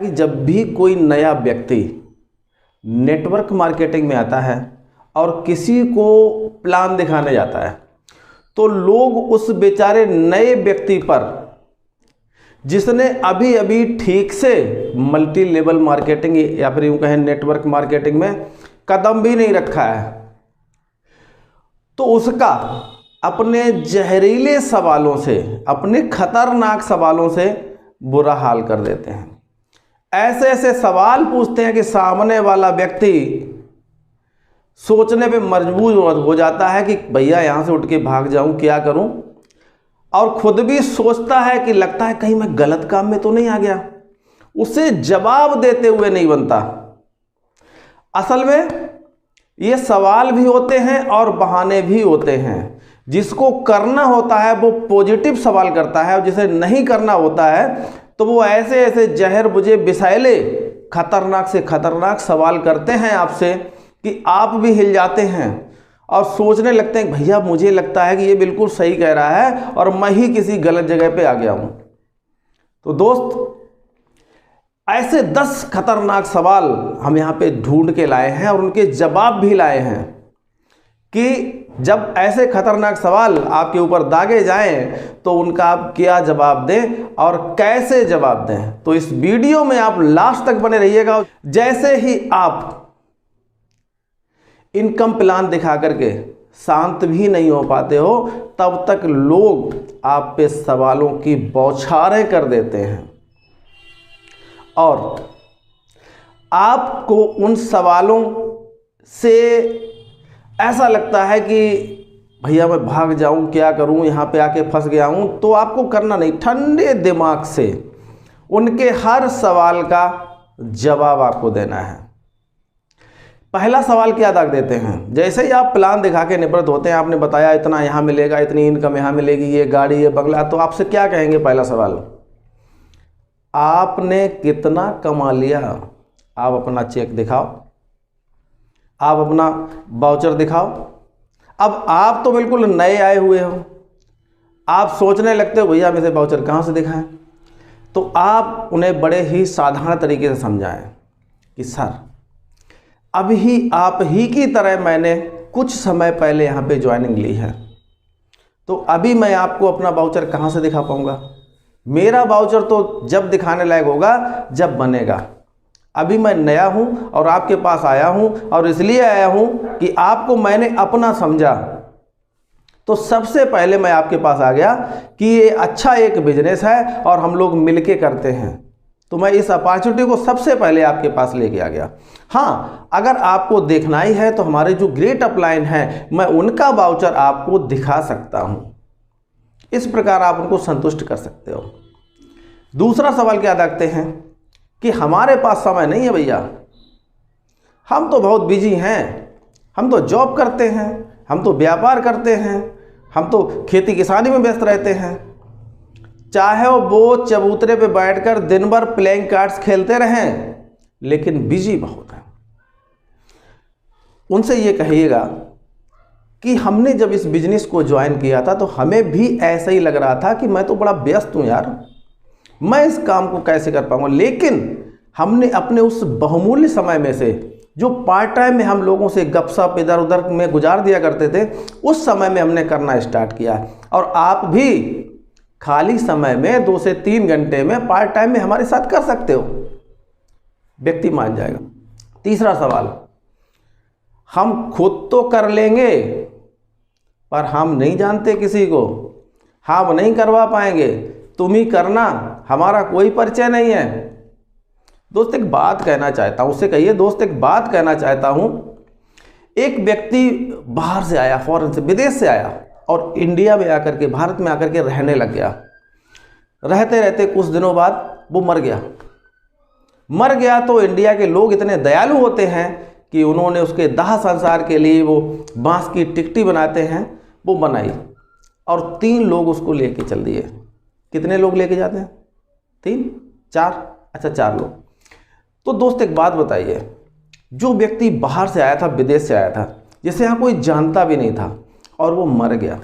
कि जब भी कोई नया व्यक्ति नेटवर्क मार्केटिंग में आता है और किसी को प्लान दिखाने जाता है तो लोग उस बेचारे नए व्यक्ति पर, जिसने अभी अभी ठीक से मल्टी लेवल मार्केटिंग या फिर यूँ कहें नेटवर्क मार्केटिंग में कदम भी नहीं रखा है, तो उसका अपने जहरीले सवालों से, अपने खतरनाक सवालों से बुरा हाल कर देते हैं। ऐसे ऐसे सवाल पूछते हैं कि सामने वाला व्यक्ति सोचने पे मजबूर हो जाता है कि भैया यहाँ से उठ के भाग जाऊँ, क्या करूँ, और खुद भी सोचता है कि लगता है कहीं मैं गलत काम में तो नहीं आ गया। उसे जवाब देते हुए नहीं बनता। असल में ये सवाल भी होते हैं और बहाने भी होते हैं। जिसको करना होता है वो पॉजिटिव सवाल करता है, और जिसे नहीं करना होता है तो वो ऐसे ऐसे जहर बुझे विषैले खतरनाक से खतरनाक सवाल करते हैं आपसे कि आप भी हिल जाते हैं और सोचने लगते हैं भैया मुझे लगता है कि ये बिल्कुल सही कह रहा है और मैं ही किसी गलत जगह पे आ गया हूं। तो दोस्त, ऐसे 10 खतरनाक सवाल हम यहाँ पे ढूंढ के लाए हैं और उनके जवाब भी लाए हैं कि जब ऐसे खतरनाक सवाल आपके ऊपर दागे जाएं तो उनका आप क्या जवाब दें और कैसे जवाब दें। तो इस वीडियो में आप लास्ट तक बने रहिएगा। जैसे ही आप इनकम प्लान दिखा करके शांत भी नहीं हो पाते हो, तब तक लोग आप पे सवालों की बौछारें कर देते हैं और आपको उन सवालों से ऐसा लगता है कि भैया मैं भाग जाऊं, क्या करूं, यहाँ पे आके फंस गया हूं। तो आपको करना नहीं, ठंडे दिमाग से उनके हर सवाल का जवाब आपको देना है। पहला सवाल क्या दाग देते हैं, जैसे ही आप प्लान दिखा के निवृत्त होते हैं, आपने बताया इतना यहाँ मिलेगा, इतनी इनकम यहाँ मिलेगी, ये गाड़ी, ये बंगला, तो आपसे क्या कहेंगे? पहला सवाल, आपने कितना कमा लिया? आप अपना चेक दिखाओ, आप अपना वाउचर दिखाओ। अब आप तो बिल्कुल नए आए हुए हो, आप सोचने लगते हो भैया मुझे वाउचर कहाँ से दिखाएं। तो आप उन्हें बड़े ही साधारण तरीके से समझाएं कि सर अभी आप ही की तरह मैंने कुछ समय पहले यहाँ पे ज्वाइनिंग ली है, तो अभी मैं आपको अपना वाउचर कहाँ से दिखा पाऊँगा? मेरा वाउचर तो जब दिखाने लायक होगा जब बनेगा। अभी मैं नया हूं और आपके पास आया हूं, और इसलिए आया हूं कि आपको मैंने अपना समझा। तो सबसे पहले मैं आपके पास आ गया कि ये अच्छा एक बिजनेस है और हम लोग मिलके करते हैं, तो मैं इस अपॉर्चुनिटी को सबसे पहले आपके पास लेके आ गया। हाँ, अगर आपको देखना ही है तो हमारे जो ग्रेट अपलाइन हैं, मैं उनका वाउचर आपको दिखा सकता हूं। इस प्रकार आप उनको संतुष्ट कर सकते हो। दूसरा सवाल क्या रखते हैं कि हमारे पास समय नहीं है भैया, हम तो बहुत बिजी हैं, हम तो जॉब करते हैं, हम तो व्यापार करते हैं, हम तो खेती किसानी में व्यस्त रहते हैं। चाहे वो चबूतरे पे बैठकर दिन भर प्लेइंग कार्ड्स खेलते रहें, लेकिन बिजी बहुत है। उनसे ये कहिएगा कि हमने जब इस बिजनेस को ज्वाइन किया था तो हमें भी ऐसा ही लग रहा था कि मैं तो बड़ा व्यस्त हूँ यार, मैं इस काम को कैसे कर पाऊंगा। लेकिन हमने अपने उस बहुमूल्य समय में से, जो पार्ट टाइम में हम लोगों से गपशप इधर उधर में गुजार दिया करते थे, उस समय में हमने करना स्टार्ट किया। और आप भी खाली समय में 2 से 3 घंटे में पार्ट टाइम में हमारे साथ कर सकते हो, व्यक्ति मान जाएगा। तीसरा सवाल, हम खुद तो कर लेंगे पर हम नहीं जानते किसी को, हम नहीं करवा पाएंगे, तुम ही करना, हमारा कोई परिचय नहीं है। दोस्त एक बात कहना चाहता हूं, उससे कहिए दोस्त एक बात कहना चाहता हूं। एक व्यक्ति बाहर से आया, फॉरेन से, विदेश से आया और इंडिया में आकर के, भारत में आकर के रहने लग गया। रहते रहते कुछ दिनों बाद वो मर गया। तो इंडिया के लोग इतने दयालु होते हैं कि उन्होंने उसके दाह संस्कार के लिए वो बांस की टिकटी बनाते हैं, वो बनाई और 3 लोग उसको लेके चल दिए। कितने लोग लेके जाते हैं? 3, 4, अच्छा 4 लोग। तो दोस्त एक बात बताइए, जो व्यक्ति बाहर से आया था, विदेश से आया था, जिसे यहाँ कोई जानता भी नहीं था और वो मर गया,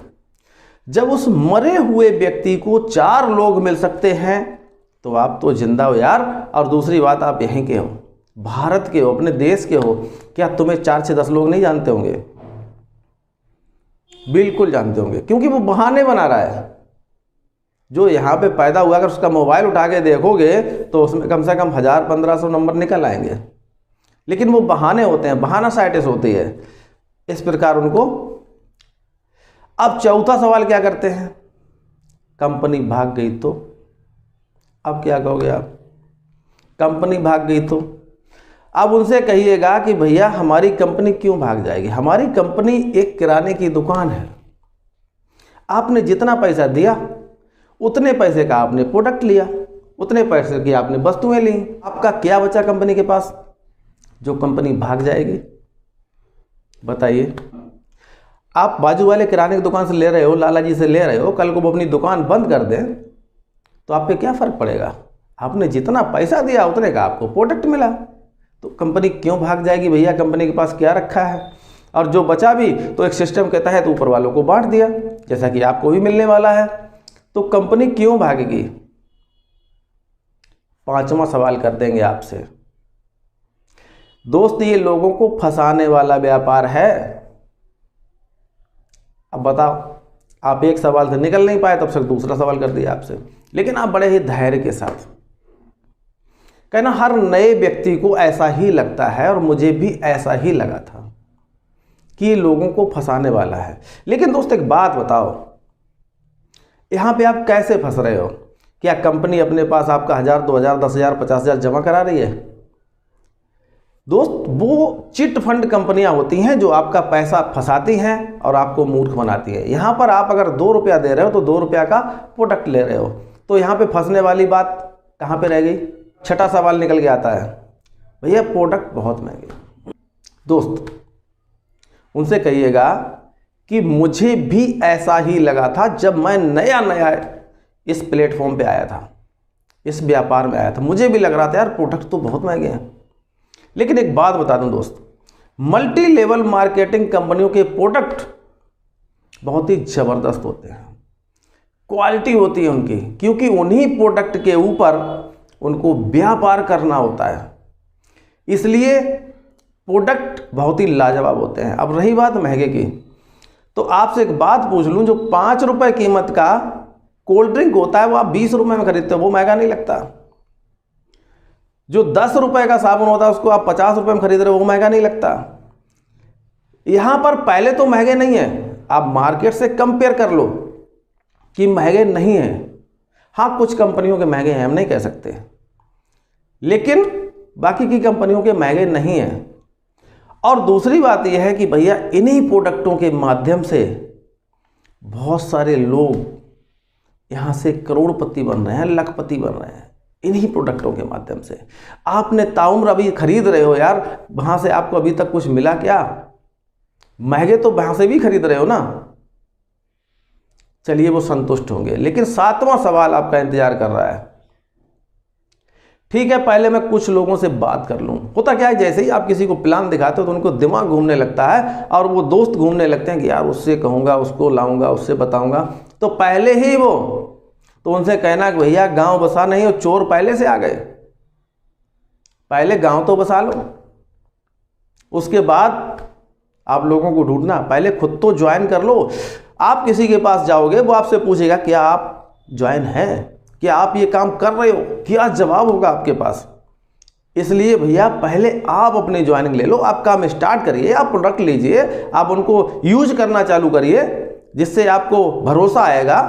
जब उस मरे हुए व्यक्ति को 4 लोग मिल सकते हैं तो आप तो जिंदा हो यार। और दूसरी बात, आप यहीं के हो, भारत के हो, अपने देश के हो। क्या तुम्हें 4 से 10 लोग नहीं जानते होंगे? बिल्कुल जानते होंगे, क्योंकि वो बहाने बना रहा है। जो यहाँ पे पैदा हुआ, अगर उसका मोबाइल उठा के देखोगे तो उसमें कम से कम 1000-1500 नंबर निकल आएंगे, लेकिन वो बहाने होते हैं, बहाना साइटिस होती है, इस प्रकार उनको। अब चौथा सवाल क्या करते हैं? कंपनी भाग गई तो? अब क्या कहोगे आप? कंपनी भाग गई तो अब उनसे कहिएगा कि भैया हमारी कंपनी क्यों भाग जाएगी? हमारी कंपनी एक किराने की दुकान है। आपने जितना पैसा दिया उतने पैसे का आपने प्रोडक्ट लिया, उतने पैसे की आपने वस्तुएं ली। आपका क्या बचा कंपनी के पास जो कंपनी भाग जाएगी? बताइए। आप बाजू वाले किराने की दुकान से ले रहे हो, लाला जी से ले रहे हो, कल को वो अपनी दुकान बंद कर दें तो आप पे क्या फ़र्क पड़ेगा? आपने जितना पैसा दिया उतने का आपको प्रोडक्ट मिला, तो कंपनी क्यों भाग जाएगी भैया? कंपनी के पास क्या रखा है? और जो बचा भी तो एक सिस्टम के तहत ऊपर वालों को बांट दिया, जैसा कि आपको भी मिलने वाला है। तो कंपनी क्यों भागेगी? 5वां सवाल कर देंगे आपसे। दोस्त, ये लोगों को फंसाने वाला व्यापार है। अब बताओ, आप एक सवाल से निकल नहीं पाए, तब तक दूसरा सवाल कर दिया आपसे, लेकिन आप बड़े ही धैर्य के साथ कहना। हर नए व्यक्ति को ऐसा ही लगता है, और मुझे भी ऐसा ही लगा था कि ये लोगों को फंसाने वाला है। लेकिन दोस्त एक बात बताओ, यहाँ पे आप कैसे फंस रहे हो? क्या कंपनी अपने पास आपका 1000, 2000, 10,000, 50,000 जमा करा रही है? दोस्त, वो चिट फंड कंपनियां होती हैं जो आपका पैसा फंसाती हैं और आपको मूर्ख बनाती है। यहाँ पर आप अगर 2 रुपया दे रहे हो तो 2 रुपया का प्रोडक्ट ले रहे हो, तो यहाँ पे फंसने वाली बात कहाँ पे रह गई? छठा सवाल निकल के आता है, भैया प्रोडक्ट बहुत महंगे। दोस्त, उनसे कहिएगा कि मुझे भी ऐसा ही लगा था जब मैं नया नया इस प्लेटफॉर्म पे आया था, इस व्यापार में आया था। मुझे भी लग रहा था यार प्रोडक्ट तो बहुत महंगे हैं। लेकिन एक बात बता दूं दोस्त, मल्टी लेवल मार्केटिंग कंपनियों के प्रोडक्ट बहुत ही ज़बरदस्त होते हैं, क्वालिटी होती है उनकी, क्योंकि उन्हीं प्रोडक्ट के ऊपर उनको व्यापार करना होता है, इसलिए प्रोडक्ट बहुत ही लाजवाब होते हैं। अब रही बात महंगे की, तो आपसे एक बात पूछ लूं, जो 5 रुपए कीमत का कोल्ड ड्रिंक होता है वो आप 20 रुपए में खरीदते हो, वो महंगा नहीं लगता? जो 10 रुपए का साबुन होता है उसको आप 50 रुपए में खरीद रहे हो, वो महंगा नहीं लगता? यहां पर पहले तो महंगे नहीं है, आप मार्केट से कंपेयर कर लो कि महंगे नहीं है। हाँ, कुछ कंपनियों के महंगे हैं, हम नहीं कह सकते, लेकिन बाकी की कंपनियों के महंगे नहीं हैं। और दूसरी बात यह है कि भैया इन्हीं प्रोडक्टों के माध्यम से बहुत सारे लोग यहाँ से करोड़पति बन रहे हैं, लखपति बन रहे हैं, इन्हीं प्रोडक्टों के माध्यम से। आपने ताउम्र अभी खरीद रहे हो यार, वहाँ से आपको अभी तक कुछ मिला क्या? महंगे तो वहाँ से भी खरीद रहे हो ना। चलिए, वो संतुष्ट होंगे। लेकिन 7वां सवाल आपका इंतजार कर रहा है। ठीक है, पहले मैं कुछ लोगों से बात कर लूँ। होता क्या है, जैसे ही आप किसी को प्लान दिखाते हो तो उनको दिमाग घूमने लगता है, और वो दोस्त घूमने लगते हैं कि यार उससे कहूँगा, उसको लाऊंगा, उससे बताऊंगा। तो पहले ही वो, तो उनसे कहना कि भैया गांव बसा नहीं हो, चोर पहले से आ गए, पहले गांव तो बसा लो, उसके बाद आप लोगों को ढूंढना। पहले खुद तो ज्वाइन कर लो। आप किसी के पास जाओगे, वो आपसे पूछेगा क्या आप ज्वाइन हैं, क्या आप ये काम कर रहे हो, क्या जवाब होगा आपके पास। इसलिए भैया पहले आप अपनी ज्वाइनिंग ले लो, आप काम स्टार्ट करिए, आप प्रोडक्ट लीजिए, आप उनको यूज करना चालू करिए, जिससे आपको भरोसा आएगा,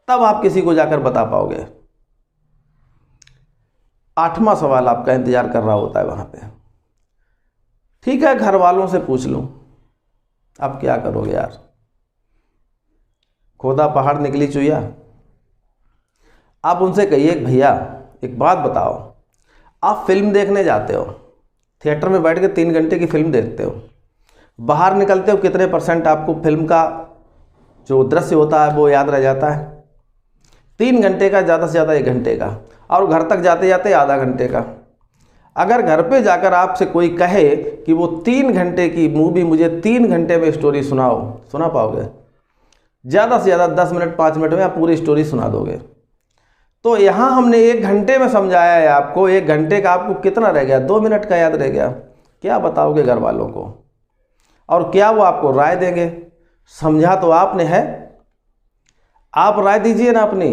तब आप किसी को जाकर बता पाओगे। 8वां सवाल आपका इंतजार कर रहा होता है वहां पे। ठीक है, घर वालों से पूछ लूं, अब क्या करोगे यार? खोदा पहाड़ निकली चुईया। आप उनसे कहिए भैया एक बात बताओ, आप फिल्म देखने जाते हो, थिएटर में बैठ के 3 घंटे की फिल्म देखते हो, बाहर निकलते हो कितने % आपको फिल्म का जो दृश्य होता है वो याद रह जाता है? 3 घंटे का, ज़्यादा से ज़्यादा 1 घंटे का, और घर तक जाते जाते आधा घंटे का। अगर घर पे जाकर आपसे कोई कहे कि वो 3 घंटे की मूवी मुझे 3 घंटे में स्टोरी सुनाओ, सुना पाओगे? ज़्यादा से ज़्यादा 10 मिनट 5 मिनट में आप पूरी स्टोरी सुना दोगे। तो यहाँ हमने 1 घंटे में समझाया है आपको। 1 घंटे का आपको कितना रह गया? 2 मिनट का याद रह गया। क्या बताओगे घर वालों को? और क्या वो आपको राय देंगे? समझा तो आपने है, आप राय दीजिए ना अपनी।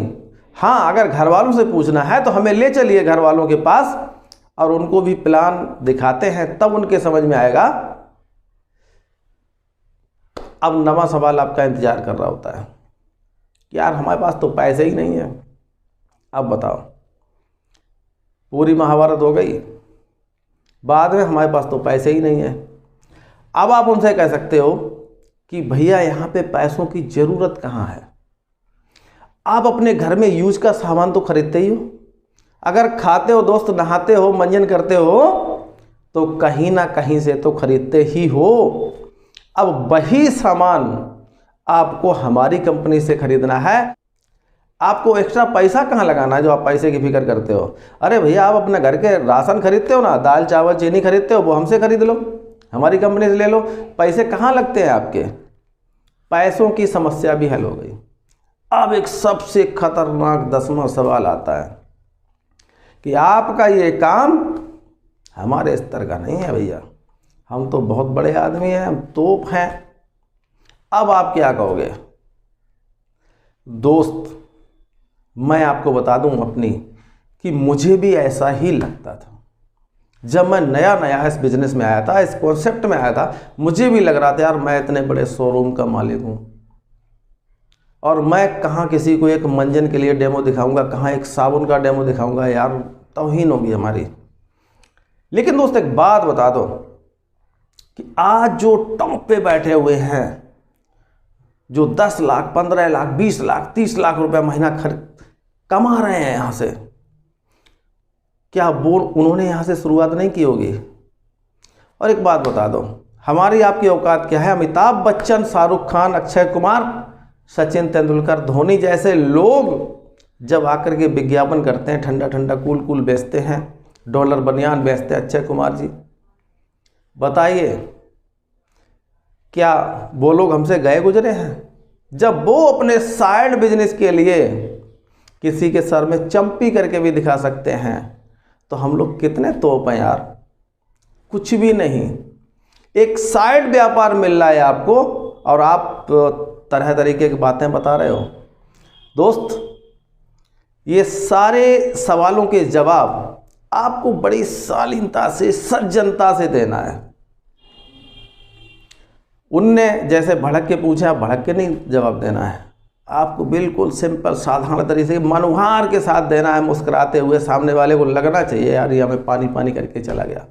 हाँ, अगर घर वालों से पूछना है तो हमें ले चलिए घर वालों के पास और उनको भी प्लान दिखाते हैं, तब उनके समझ में आएगा। अब नवा सवाल आपका इंतजार कर रहा होता है, यार हमारे पास तो पैसे ही नहीं है। अब बताओ, पूरी महाभारत हो गई, बाद में हमारे पास तो पैसे ही नहीं है। अब आप उनसे कह सकते हो कि भैया यहाँ पे पैसों की ज़रूरत कहाँ है? आप अपने घर में यूज का सामान तो खरीदते ही हो। अगर खाते हो दोस्त, नहाते हो, मंजन करते हो, तो कहीं ना कहीं से तो खरीदते ही हो। अब वही सामान आपको हमारी कंपनी से खरीदना है। आपको एक्स्ट्रा पैसा कहाँ लगाना है जो आप पैसे की फिक्र करते हो? अरे भैया, आप अपने घर के राशन खरीदते हो ना, दाल चावल चीनी खरीदते हो, वो हमसे खरीद लो, हमारी कंपनी से ले लो। पैसे कहाँ लगते हैं आपके? पैसों की समस्या भी हल हो गई। अब एक सबसे खतरनाक 10वां सवाल आता है कि आपका ये काम हमारे स्तर का नहीं है भैया, हम तो बहुत बड़े आदमी हैं, हम तोप हैं। अब आप क्या कहोगे? दोस्त, मैं आपको बता दूं अपनी कि मुझे भी ऐसा ही लगता था। जब मैं नया नया इस बिजनेस में आया था, इस कॉन्सेप्ट में आया था, मुझे भी लग रहा था यार मैं इतने बड़े शोरूम का मालिक हूँ और मैं कहाँ किसी को एक मंजन के लिए डेमो दिखाऊंगा, कहाँ एक साबुन का डेमो दिखाऊंगा, यार तौहीन होगी हमारी। लेकिन दोस्त एक बात बता दो कि आज जो टॉप पे बैठे हुए हैं, जो 10 लाख, 15 लाख, 20 लाख, 30 लाख रुपए महीना कमा रहे हैं यहाँ से, क्या वो उन्होंने यहाँ से शुरुआत नहीं की होगी? और एक बात बता दो, हमारी आपकी औकात क्या है? अमिताभ बच्चन, शाहरुख खान, अक्षय कुमार, सचिन तेंदुलकर, धोनी जैसे लोग जब आकर के विज्ञापन करते हैं, ठंडा ठंडा कूल कूल बेचते हैं, डॉलर बनियान बेचते हैं, अक्षय कुमार जी, बताइए क्या वो लोग हमसे गए गुजरे हैं? जब वो अपने साइड बिजनेस के लिए किसी के सर में चंपी करके भी दिखा सकते हैं, तो हम लोग कितने तोप हैं यार? कुछ भी नहीं। एक साइड व्यापार मिल रहा है आपको और आप तरह तरीके की बातें बता रहे हो। दोस्त, ये सारे सवालों के जवाब आपको बड़ी शालीनता से, सज्जनता से देना है। उनने जैसे भड़क के पूछा, भड़क के नहीं जवाब देना है। आपको बिल्कुल सिंपल, साधारण तरीके से, मनुहार के साथ देना है, मुस्कुराते हुए। सामने वाले को लगना चाहिए यार ये हमें पानी पानी करके चला गया।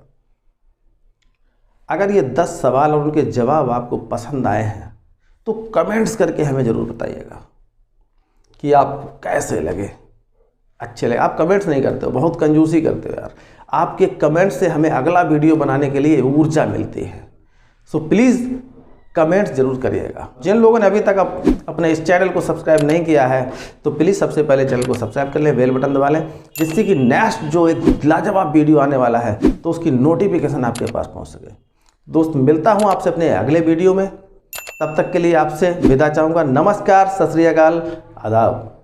अगर ये 10 सवाल और उनके जवाब आपको पसंद आए हैं तो कमेंट्स करके हमें ज़रूर बताइएगा कि आपको कैसे लगे, अच्छे लगे। आप कमेंट्स नहीं करते हो, बहुत कंजूसी करते हो यार। आपके कमेंट्स से हमें अगला वीडियो बनाने के लिए ऊर्जा मिलती है। सो प्लीज़ कमेंट्स जरूर करिएगा। जिन लोगों ने अभी तक अपने इस चैनल को सब्सक्राइब नहीं किया है तो प्लीज़ सबसे पहले चैनल को सब्सक्राइब कर लें, बेल बटन दबा लें, जिससे कि नेक्स्ट जो एक लाजवाब वीडियो आने वाला है तो उसकी नोटिफिकेशन आपके पास पहुंच सके। दोस्त, मिलता हूं आपसे अपने अगले वीडियो में। तब तक के लिए आपसे विदा चाहूँगा। नमस्कार, सत श्री अकाल, आदाब।